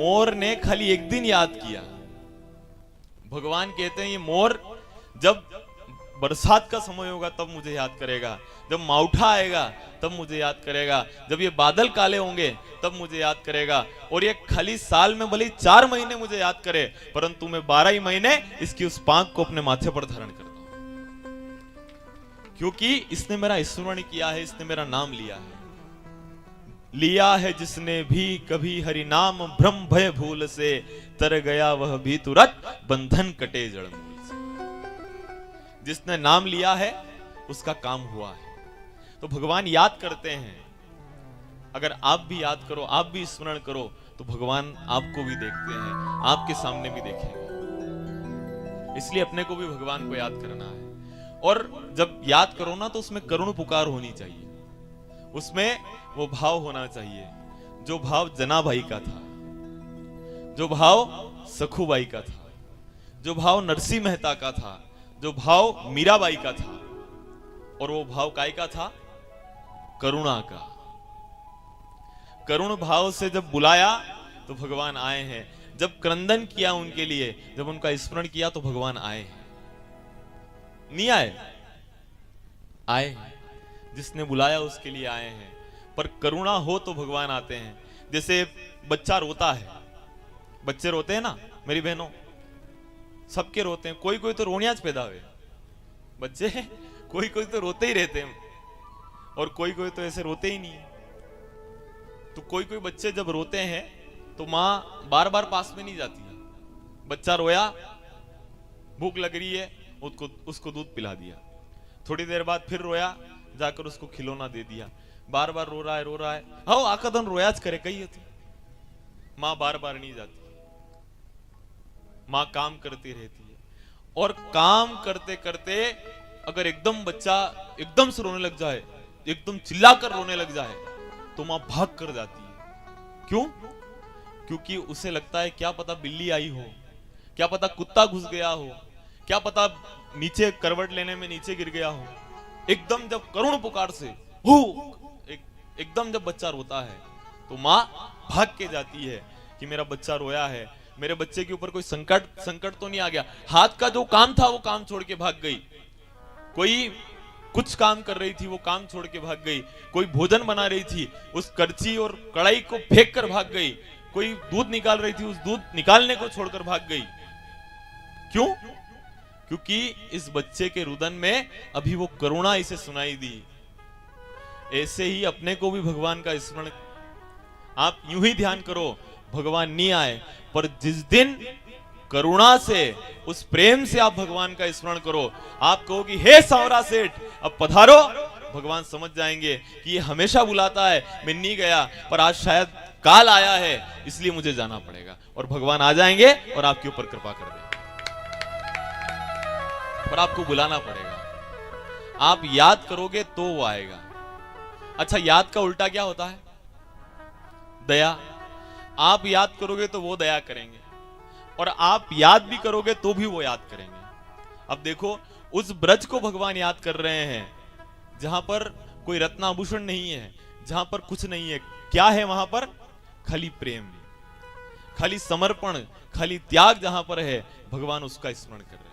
मोर ने खाली एक दिन याद किया। भगवान कहते हैं ये मोर जब बरसात का समय होगा तब मुझे याद करेगा, जब मावठा आएगा तब मुझे याद करेगा, जब ये बादल काले होंगे तब मुझे याद करेगा। और ये खाली साल में भले 4 महीने मुझे याद करे, परंतु मैं 12 ही महीने इसकी उस पांख को अपने माथे पर धारण करता हूं, क्योंकि इसने मेरा स्मरण किया है, इसने मेरा नाम लिया है। लिया है जिसने भी कभी हरि नाम, भ्रम भय भूल से तर गया वह भी तुरंत, बंधन कटे जड़ मूल से। जिसने नाम लिया है उसका काम हुआ है। तो भगवान याद करते हैं। अगर आप भी याद करो, आप भी स्मरण करो, तो भगवान आपको भी देखते हैं, आपके सामने भी देखेंगे। इसलिए अपने को भी भगवान को याद करना है। और जब याद करो ना, तो उसमें करुण पुकार होनी चाहिए, उसमें वो भाव होना चाहिए जो भाव जनाबाई का था, जो भाव सखुबाई का था, जो भाव नरसिंह मेहता का था, जो भाव मीराबाई का था। और वो भाव काय का था? करुणा का। करुण भाव से जब बुलाया तो भगवान आए हैं। जब क्रंदन किया उनके लिए, जब उनका स्मरण किया तो भगवान आए हैं। नहीं आए? आए। जिसने बुलाया उसके लिए आए हैं। पर करुणा हो तो भगवान आते हैं। जैसे बच्चा रोता है, बच्चे रोते हैं ना मेरी बहनों, सबके रोते हैं। कोई कोई तो रोनियाज पैदा हुए बच्चे, कोई कोई तो रोते ही रहते हैं, और कोई कोई तो ऐसे रोते ही नहीं। तो कोई कोई बच्चे जब रोते हैं तो माँ बार बार पास में नहीं जाती है। बच्चा रोया, भूख लग रही है, उसको दूध पिला दिया। थोड़ी देर बाद फिर रोया, जाकर उसको खिलौना दे दिया। बार बार रो रहा है, हाँ आका दिन रोयाज करे कही थी। माँ बार बार नहीं जाती, माँ काम करती रहती है। और काम करते करते अगर एकदम बच्चा एकदम से रोने लग जाए, एकदम चिल्लाकर रोने लग जाए, तो माँ भाग कर जाती है। क्यों? क्योंकि उसे लगता है क्या पता बिल्ली आई हो, क्या पता कुत्ता घुस गया हो, क्या पता नीचे करवट लेने में नीचे गिर गया हो। एकदम जब करुण पुकार से हो, एकदम जब बच्चा रोता है तो माँ भाग के जाती है कि मेरा बच्चा रोया है, मेरे बच्चे के ऊपर कोई संकट तो नहीं आ गया। हाथ का जो काम था वो काम छोड़ के भाग गई, कोई कुछ काम कर रही थी वो काम छोड़ के भाग गई, कोई भोजन बना रही थी उस करछी और कढ़ाई को फेंक कर भाग गई, कोई दूध निकाल रही थी उस दूध निकालने को छोड़कर भाग गई। क्यों? क्योंकि इस बच्चे के रुदन में अभी वो करुणा इसे सुनाई दी। ऐसे ही अपने को भी भगवान का स्मरण, आप यूं ही ध्यान करो, भगवान नहीं आए, पर जिस दिन करुणा से, उस प्रेम से आप भगवान का स्मरण करो, आप कहो कि हे सांवरा सेठ अब पधारो, भगवान समझ जाएंगे कि ये हमेशा बुलाता है, मैं नहीं गया पर आज शायद काल आया है इसलिए मुझे जाना पड़ेगा। और भगवान आ जाएंगे और आपके ऊपर कृपा कर देंगे। पर आपको बुलाना पड़ेगा। आप याद करोगे तो वो आएगा। अच्छा, याद का उल्टा क्या होता है? दया। आप याद करोगे तो वो दया करेंगे, और आप याद भी करोगे तो भी वो याद करेंगे। अब देखो, उस ब्रज को भगवान याद कर रहे हैं जहां पर कोई रत्नाभूषण नहीं है, जहां पर कुछ नहीं है। क्या है वहां पर? खाली प्रेम, खाली समर्पण, खाली त्याग जहां पर है, भगवान उसका स्मरण कर रहे हैं।